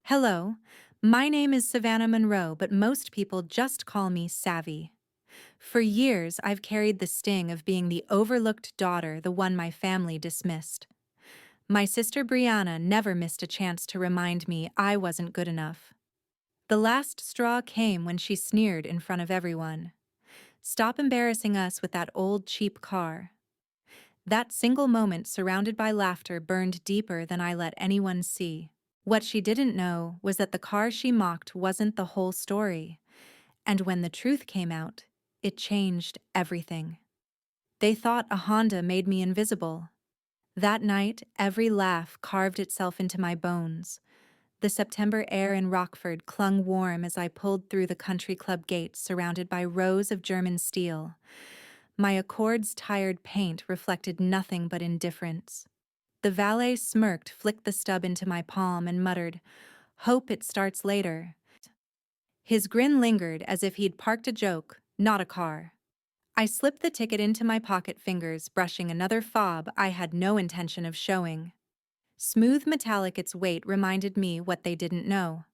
Hello, my name is Savannah Monroe, but most people just call me Savvy. For years, I've carried the sting of being the overlooked daughter, the one my family dismissed. My sister Brianna never missed a chance to remind me I wasn't good enough. The last straw came when she sneered in front of everyone. "Stop embarrassing us with that old cheap car." That single moment surrounded by laughter burned deeper than I let anyone see. What she didn't know was that the car she mocked wasn't the whole story, and when the truth came out, it changed everything. They thought a Honda made me invisible. That night, every laugh carved itself into my bones. The September air in Rockford clung warm as I pulled through the country club gates surrounded by rows of German steel. My Accord's tired paint reflected nothing but indifference. The valet smirked, flicked the stub into my palm, and muttered, "Hope it starts later." His grin lingered as if he'd parked a joke, not a car. I slipped the ticket into my pocket, fingers brushing another fob I had no intention of showing. Smooth metallic, its weight reminded me what they didn't know.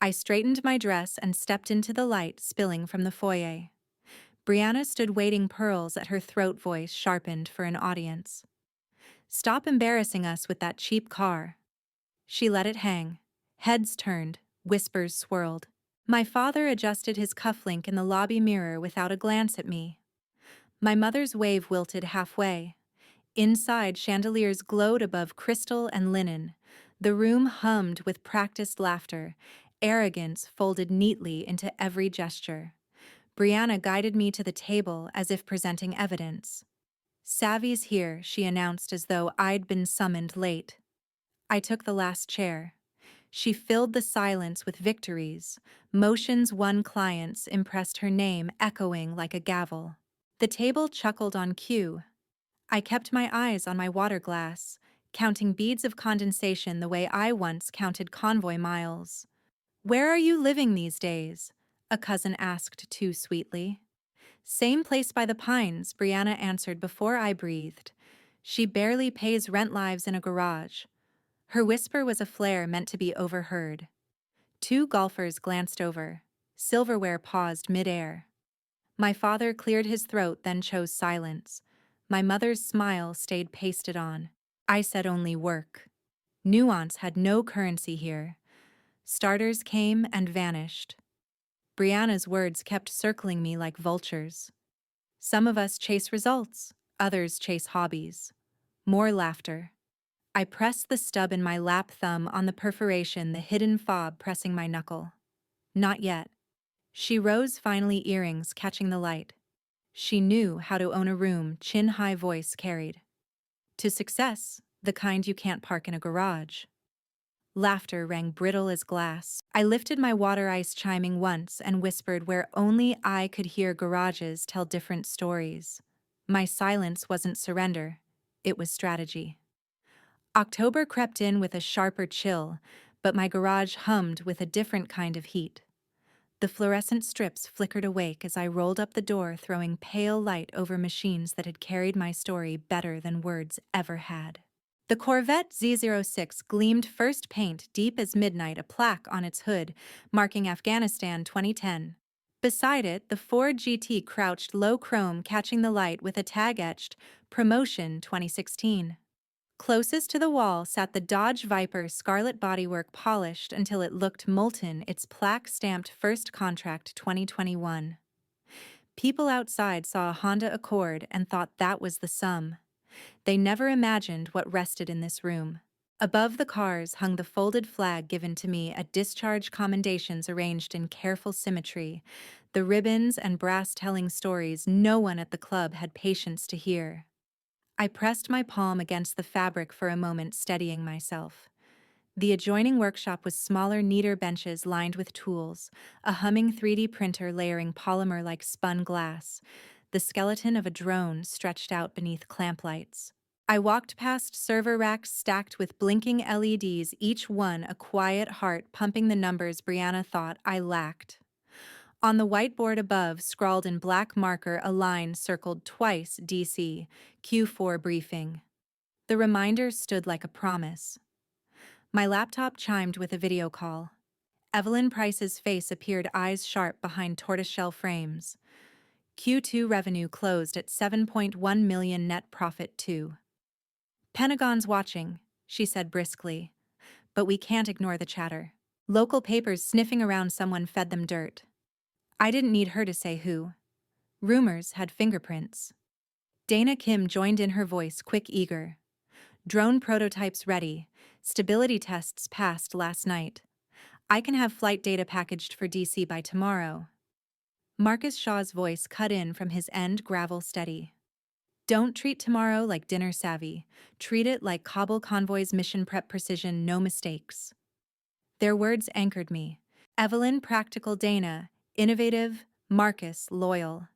I straightened my dress and stepped into the light spilling from the foyer. Brianna stood waiting, pearls at her throat, voice sharpened for an audience. "Stop embarrassing us with that cheap car." She let it hang. Heads turned, whispers swirled. My father adjusted his cufflink in the lobby mirror without a glance at me. My mother's wave wilted halfway. Inside, chandeliers glowed above crystal and linen. The room hummed with practiced laughter, arrogance folded neatly into every gesture. Brianna guided me to the table as if presenting evidence. "Savvy's here," she announced as though I'd been summoned late. I took the last chair. She filled the silence with victories. Motions won clients, impressed, her name echoing like a gavel. The table chuckled on cue. I kept my eyes on my water glass, counting beads of condensation the way I once counted convoy miles. "Where are you living these days?" a cousin asked too sweetly. "Same place by the pines," Brianna answered before I breathed. "She barely pays rent, lives in a garage." Her whisper was a flare meant to be overheard. Two golfers glanced over. Silverware paused midair. My father cleared his throat, then chose silence. My mother's smile stayed pasted on. I said only work. Nuance had no currency here. Starters came and vanished. Brianna's words kept circling me like vultures. "Some of us chase results, others chase hobbies." More laughter. I pressed the stub in my lap, thumb on the perforation, the hidden fob pressing my knuckle. "Not yet." She rose finally, earrings catching the light. She knew how to own a room, chin-high voice carried. "To success, the kind you can't park in a garage." Laughter rang brittle as glass. I lifted my water ice, chiming once, and whispered where only I could hear, "Garages tell different stories." My silence wasn't surrender, it was strategy. October crept in with a sharper chill, but my garage hummed with a different kind of heat. The fluorescent strips flickered awake as I rolled up the door, throwing pale light over machines that had carried my story better than words ever had. The Corvette Z06 gleamed first paint deep as midnight, a plaque on its hood marking Afghanistan 2010. Beside it, the Ford GT crouched low, chrome catching the light with a tag etched, "Promotion 2016." Closest to the wall sat the Dodge Viper, scarlet bodywork polished until it looked molten, its plaque stamped "First Contract 2021." People outside saw a Honda Accord and thought that was the sum. They never imagined what rested in this room. Above the cars hung the folded flag given to me at discharge, commendations arranged in careful symmetry, the ribbons and brass telling stories no one at the club had patience to hear. I pressed my palm against the fabric for a moment, steadying myself. The adjoining workshop was smaller, neater benches lined with tools, a humming 3D printer layering polymer like spun glass, the skeleton of a drone stretched out beneath clamp lights. I walked past server racks stacked with blinking LEDs, each one a quiet heart pumping the numbers Brianna thought I lacked. On the whiteboard above, scrawled in black marker, a line circled twice, "DC, Q4 briefing." The reminder stood like a promise. My laptop chimed with a video call. Evelyn Price's face appeared eyes sharp behind tortoiseshell frames. Q2 revenue closed at 7.1 million net profit too. Pentagon's watching, she said briskly. But we can't ignore the chatter. Local papers sniffing around someone fed them dirt. I didn't need her to say who. Rumors had fingerprints. Dana Kim joined in, her voice quick, eager. Drone prototypes ready. Stability tests passed last night. I can have flight data packaged for DC by tomorrow. Marcus Shaw's voice cut in from his end, gravel steady. Don't treat tomorrow like dinner savvy. Treat it like Kabul convoy's mission prep precision, no mistakes. Their words anchored me. Evelyn, practical; Dana, innovative; Marcus, loyal.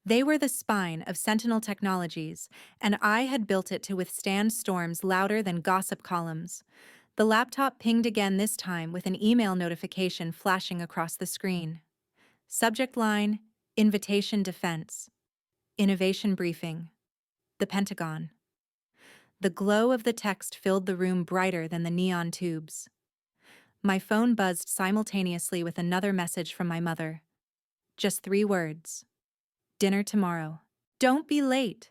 They were the spine of Sentinel Technologies, and I had built it to withstand storms louder than gossip columns. The laptop pinged again, this time with an email notification flashing across the screen. Subject line: Invitation Defense. Innovation Briefing. The Pentagon. The glow of the text filled the room brighter than the neon tubes. My phone buzzed simultaneously with another message from my mother. Just 3 words. Dinner tomorrow. Don't be late.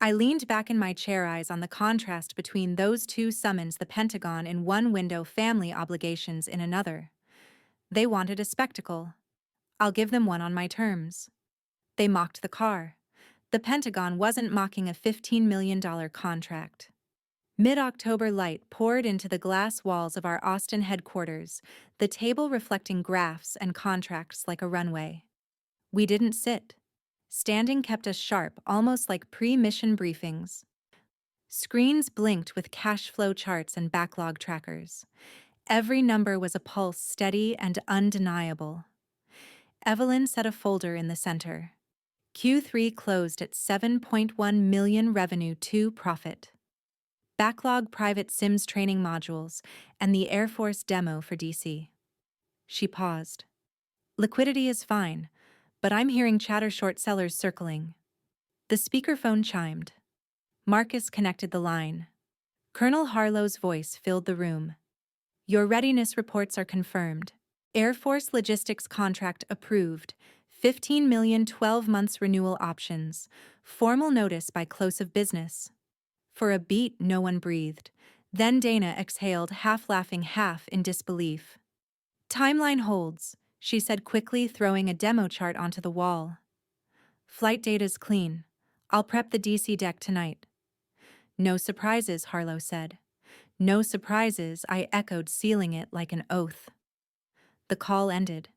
I leaned back in my chair, eyes on the contrast between those two summons: the Pentagon in one window, family obligations in another. They wanted a spectacle. I'll give them one on my terms. They mocked the car. The Pentagon wasn't mocking a $15 million contract. Mid-October light poured into the glass walls of our Austin headquarters, the table reflecting graphs and contracts like a runway. We didn't sit. Standing kept us sharp, almost like pre-mission briefings. Screens blinked with cash flow charts and backlog trackers. Every number was a pulse, steady and undeniable. Evelyn set a folder in the center. Q3 closed at 7.1 million revenue to profit. Backlog private Sims training modules and the Air Force demo for DC. She paused. Liquidity is fine, but I'm hearing chatter, short sellers circling. The speakerphone chimed. Marcus connected the line. Colonel Harlow's voice filled the room. Your readiness reports are confirmed. Air Force logistics contract approved. 15 million 12 months renewal options. Formal notice by close of business. For a beat, no one breathed. Then Dana exhaled, half laughing, half in disbelief. Timeline holds, she said quickly, throwing a demo chart onto the wall. Flight data's clean. I'll prep the DC deck tonight. No surprises, Harlow said. No surprises, I echoed, sealing it like an oath. The call ended.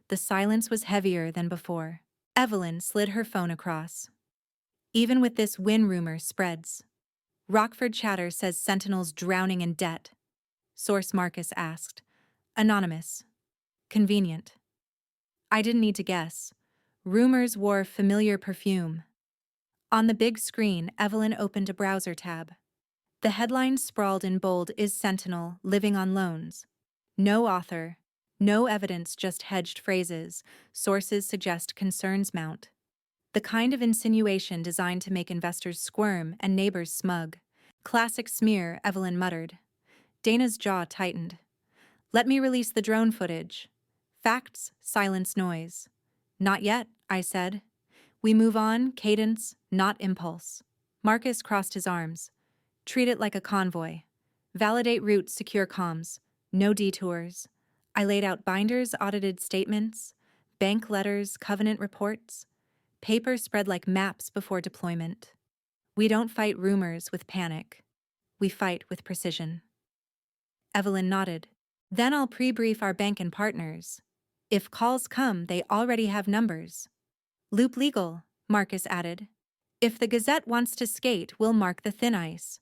The silence was heavier than before. Evelyn slid her phone across. Even with this win, rumor spreads. Rockford chatter says Sentinel's drowning in debt. Source: Marcus asked. Anonymous. Convenient. I didn't need to guess. Rumors wore familiar perfume. On the big screen, Evelyn opened a browser tab. The headline sprawled in bold: Is Sentinel living on loans? No author, no evidence, just hedged phrases. Sources suggest concerns mount. The kind of insinuation designed to make investors squirm and neighbors smug. Classic smear, Evelyn muttered. Dana's jaw tightened. Let me release the drone footage. Facts, silence, noise. Not yet, I said. We move on, cadence, not impulse. Marcus crossed his arms. Treat it like a convoy. Validate route, secure comms. No detours. I laid out binders, audited statements, bank letters, covenant reports. Paper spread like maps before deployment. We don't fight rumors with panic. We fight with precision. Evelyn nodded. Then I'll pre-brief our bank and partners. If calls come, they already have numbers. Loop legal, Marcus added. If the Gazette wants to skate, we'll mark the thin ice.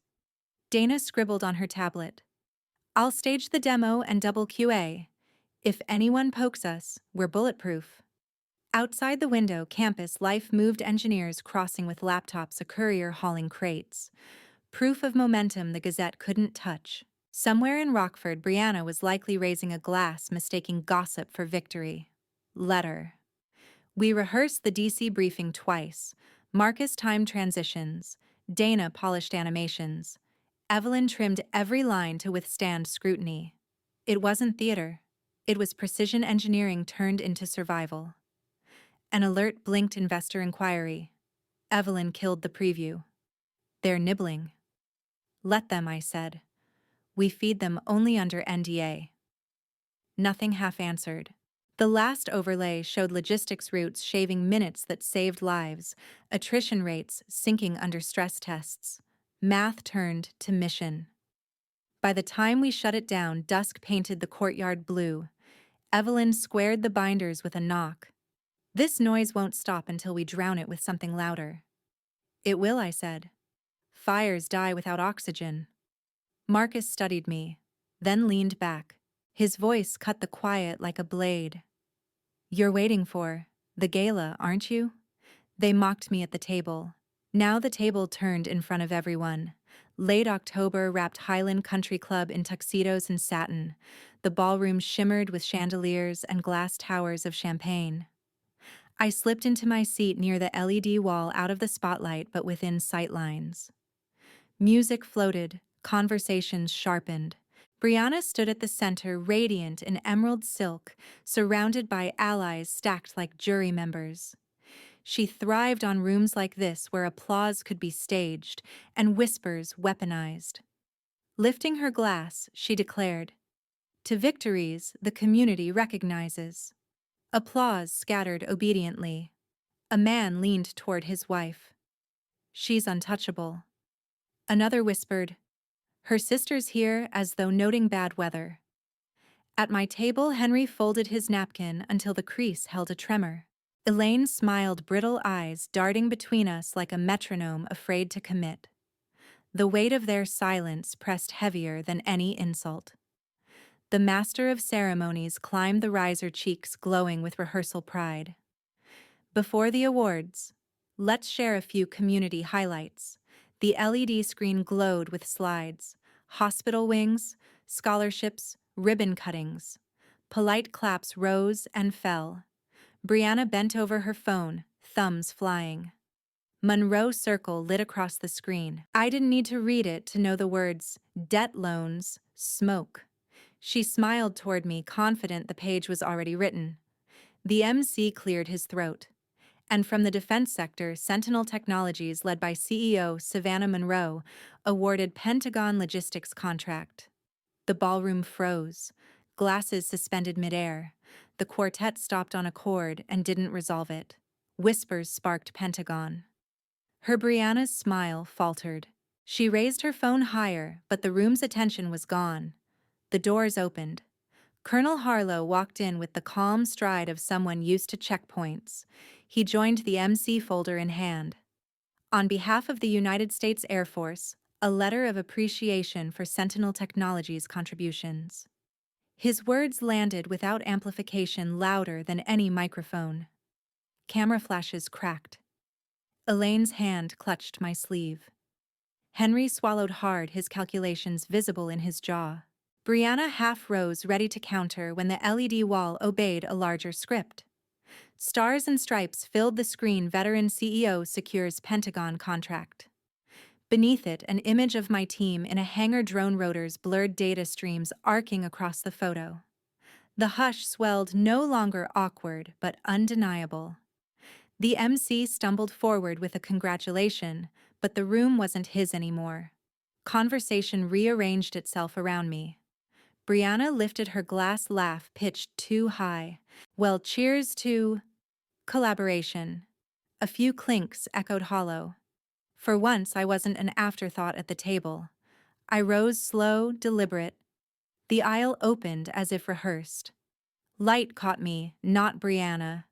Dana scribbled on her tablet. I'll stage the demo and double QA. If anyone pokes us, we're bulletproof. Outside the window, campus life moved, engineers crossing with laptops, a courier hauling crates. Proof of momentum the Gazette couldn't touch. Somewhere in Rockford, Brianna was likely raising a glass, mistaking gossip for victory. Letter. We rehearsed the DC briefing twice. Marcus timed transitions. Dana polished animations. Evelyn trimmed every line to withstand scrutiny. It wasn't theater. It was precision engineering turned into survival. An alert blinked investor inquiry. Evelyn killed the preview. They're nibbling. Let them, I said. We feed them only under NDA. Nothing half-answered. The last overlay showed logistics routes shaving minutes that saved lives, attrition rates sinking under stress tests. Math turned to mission. By the time we shut it down, dusk painted the courtyard blue. Evelyn squared the binders with a knock. This noise won't stop until we drown it with something louder. It will, I said. Fires die without oxygen. Marcus studied me, then leaned back. His voice cut the quiet like a blade. You're waiting for the gala, aren't you? They mocked me at the table. Now the table turned in front of everyone. Late October wrapped Highland Country Club in tuxedos and satin. The ballroom shimmered with chandeliers and glass towers of champagne. I slipped into my seat near the LED wall, out of the spotlight but within sight lines. Music floated, conversations sharpened. Brianna stood at the center, radiant in emerald silk, surrounded by allies stacked like jury members. She thrived on rooms like this where applause could be staged and whispers weaponized. Lifting her glass, she declared, "To victories the community recognizes." Applause scattered obediently. A man leaned toward his wife. "She's untouchable." Another whispered, "Her sister's here," as though noting bad weather. At my table, Henry folded his napkin until the crease held a tremor. Elaine smiled, brittle eyes darting between us like a metronome afraid to commit. The weight of their silence pressed heavier than any insult. The master of ceremonies climbed the riser, cheeks glowing with rehearsal pride. Before the awards, let's share a few community highlights. The LED screen glowed with slides, hospital wings, scholarships, ribbon cuttings. Polite claps rose and fell. Brianna bent over her phone, thumbs flying. Monroe Circle lit across the screen. I didn't need to read it to know the words, debt loans, smoke. She smiled toward me, confident the page was already written. The MC cleared his throat. And from the defense sector, Sentinel Technologies, led by CEO Savannah Monroe, awarded Pentagon logistics contract. The ballroom froze. Glasses suspended midair. The quartet stopped on a chord and didn't resolve it. Whispers sparked Pentagon. Her Brianna's smile faltered. She raised her phone higher, but the room's attention was gone. The doors opened. Colonel Harlow walked in with the calm stride of someone used to checkpoints. He joined the MC, folder in hand. On behalf of the United States Air Force, a letter of appreciation for Sentinel Technologies' contributions. His words landed without amplification, louder than any microphone. Camera flashes cracked. Elaine's hand clutched my sleeve. Henry swallowed hard, his calculations visible in his jaw. Brianna half rose, ready to counter, when the LED wall obeyed a larger script. Stars and stripes filled the screen. Veteran CEO secures Pentagon contract. Beneath it, an image of my team in a hangar, drone rotors, blurred data streams arcing across the photo. The hush swelled, no longer awkward, but undeniable. The MC stumbled forward with a congratulation, but the room wasn't his anymore. Conversation rearranged itself around me. Brianna lifted her glass, laugh pitched too high. Well, cheers to collaboration. A few clinks echoed hollow. For once, I wasn't an afterthought at the table. I rose, slow, deliberate. The aisle opened as if rehearsed. Light caught me, not Brianna.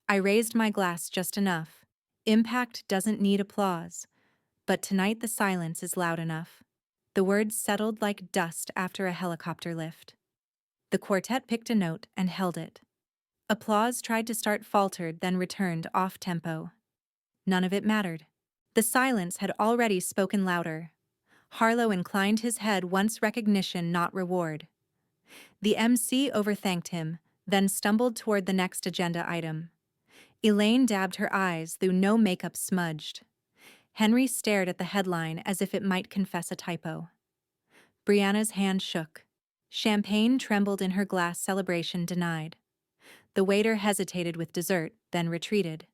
I raised my glass just enough. Impact doesn't need applause. But tonight the silence is loud enough. The words settled like dust after a helicopter lift. The quartet picked a note and held it. Applause tried to start, faltered, then returned off-tempo. None of it mattered. The silence had already spoken louder. Harlow inclined his head, once recognition, not reward. The MC overthanked him, then stumbled toward the next agenda item. Elaine dabbed her eyes, though no makeup smudged. Henry stared at the headline as if it might confess a typo. Brianna's hand shook. Champagne trembled in her glass. Celebration denied. The waiter hesitated with dessert, then retreated.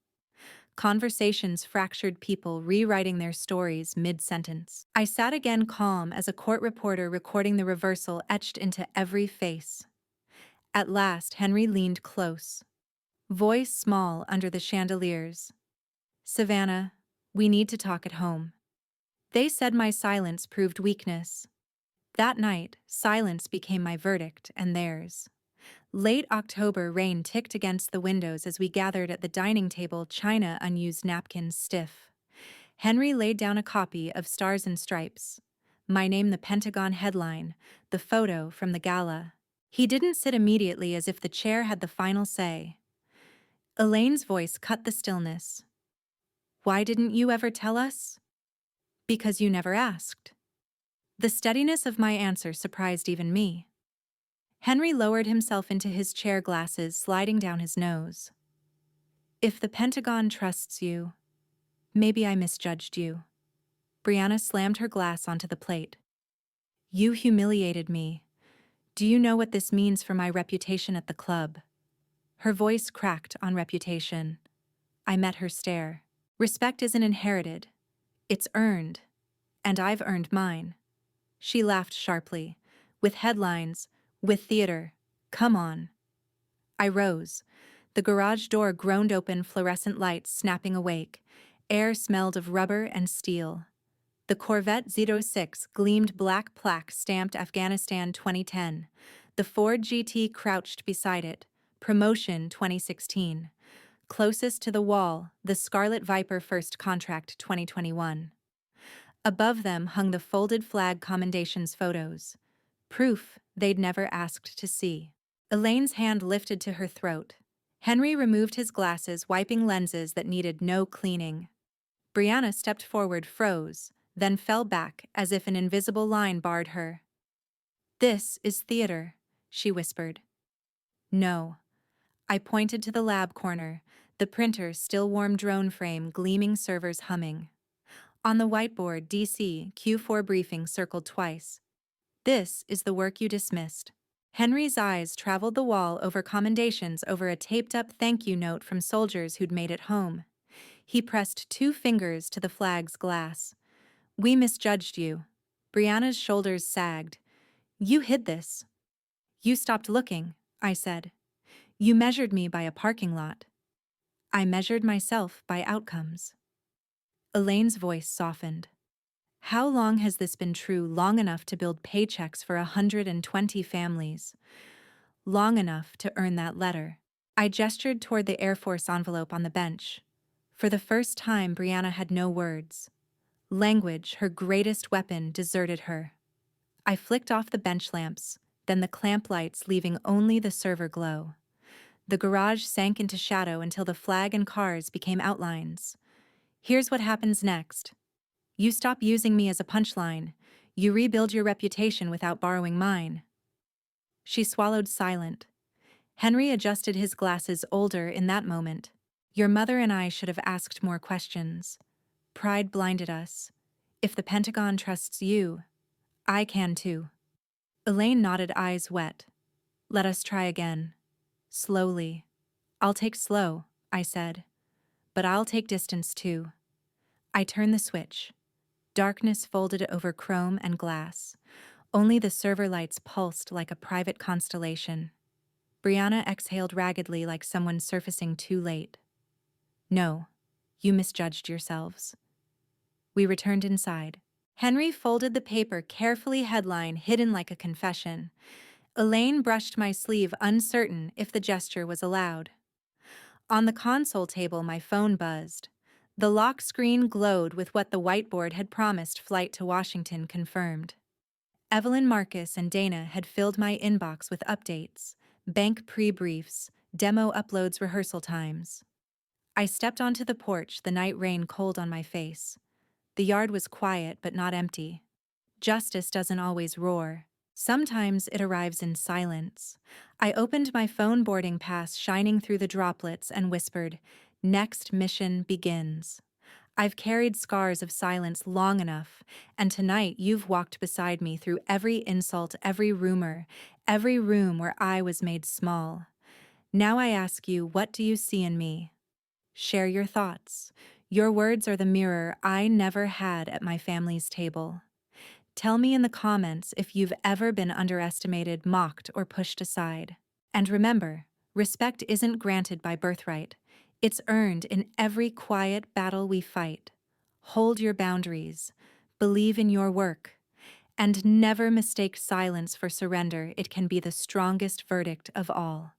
Conversations fractured, people rewriting their stories mid-sentence. I sat again, calm as a court reporter recording the reversal etched into every face. At last, Henry leaned close, voice small under the chandeliers. "Savannah, we need to talk at home." They said my silence proved weakness. That night, silence became my verdict and theirs. Late October rain ticked against the windows as we gathered at the dining table, china unused, napkins stiff. Henry laid down a copy of Stars and Stripes. My name, the Pentagon headline, the photo from the gala. He didn't sit immediately, as if the chair had the final say. Elaine's voice cut the stillness. "Why didn't you ever tell us?" "Because you never asked." The steadiness of my answer surprised even me. Henry lowered himself into his chair, glasses sliding down his nose. "If the Pentagon trusts you, maybe I misjudged you." Brianna slammed her glass onto the plate. "You humiliated me. Do you know what this means for my reputation at the club?" Her voice cracked on reputation. I met her stare. "Respect isn't inherited. It's earned. And I've earned mine." She laughed sharply. "With headlines, with theater. Come on." I rose. The garage door groaned open, fluorescent lights snapping awake. Air smelled of rubber and steel. The Corvette Z06 gleamed, black plaque stamped Afghanistan 2010. The Ford GT crouched beside it. Promotion 2016. Closest to the wall, the Scarlet Viper first contract 2021. Above them hung the folded flag commendations photos. Proof they'd never asked to see. Elaine's hand lifted to her throat. Henry removed his glasses, wiping lenses that needed no cleaning. Brianna stepped forward, froze, then fell back as if an invisible line barred her. "This is theater," she whispered. "No." I pointed to the lab corner, the printer still warm, drone frame gleaming, servers humming. On the whiteboard, DC Q4 briefing circled twice. "This is the work you dismissed." Henry's eyes traveled the wall, over commendations, over a taped-up thank you note from soldiers who'd made it home. He pressed 2 fingers to the flag's glass. "We misjudged you." Brianna's shoulders sagged. "You hid this." "You stopped looking," I said. "You measured me by a parking lot." "I measured myself by outcomes." Elaine's voice softened. "How long has this been true?" "Long enough to build paychecks for 120 families. Long enough to earn that letter." I gestured toward the Air Force envelope on the bench. For the first time, Brianna had no words. Language, her greatest weapon, deserted her. I flicked off the bench lamps, then the clamp lights, leaving only the server glow. The garage sank into shadow until the flag and cars became outlines. "Here's what happens next. You stop using me as a punchline. You rebuild your reputation without borrowing mine." She swallowed, silent. Henry adjusted his glasses, older in that moment. "Your mother and I should have asked more questions. Pride blinded us. If the Pentagon trusts you, I can too." Elaine nodded, eyes wet. "Let us try again. Slowly." "I'll take slow," I said. "But I'll take distance too." I turned the switch. Darkness folded over chrome and glass. Only the server lights pulsed like a private constellation. Brianna exhaled raggedly, like someone surfacing too late. "No, you misjudged yourselves." We returned inside. Henry folded the paper carefully, headline hidden like a confession. Elaine brushed my sleeve, uncertain if the gesture was allowed. On the console table, my phone buzzed. The lock screen glowed with what the whiteboard had promised. Flight to Washington confirmed. Evelyn, Marcus, and Dana had filled my inbox with updates, bank pre-briefs, demo uploads, rehearsal times. I stepped onto the porch, the night rain cold on my face. The yard was quiet but not empty. Justice doesn't always roar. Sometimes it arrives in silence. I opened my phone, boarding pass shining through the droplets, and whispered, "Next mission begins." I've carried scars of silence long enough, and tonight you've walked beside me through every insult, every rumor, every room where I was made small. Now I ask you, what do you see in me? Share your thoughts. Your words are the mirror I never had at my family's table. Tell me in the comments if you've ever been underestimated, mocked, or pushed aside. And remember, respect isn't granted by birthright. It's earned in every quiet battle we fight. Hold your boundaries, believe in your work, and never mistake silence for surrender. It can be the strongest verdict of all.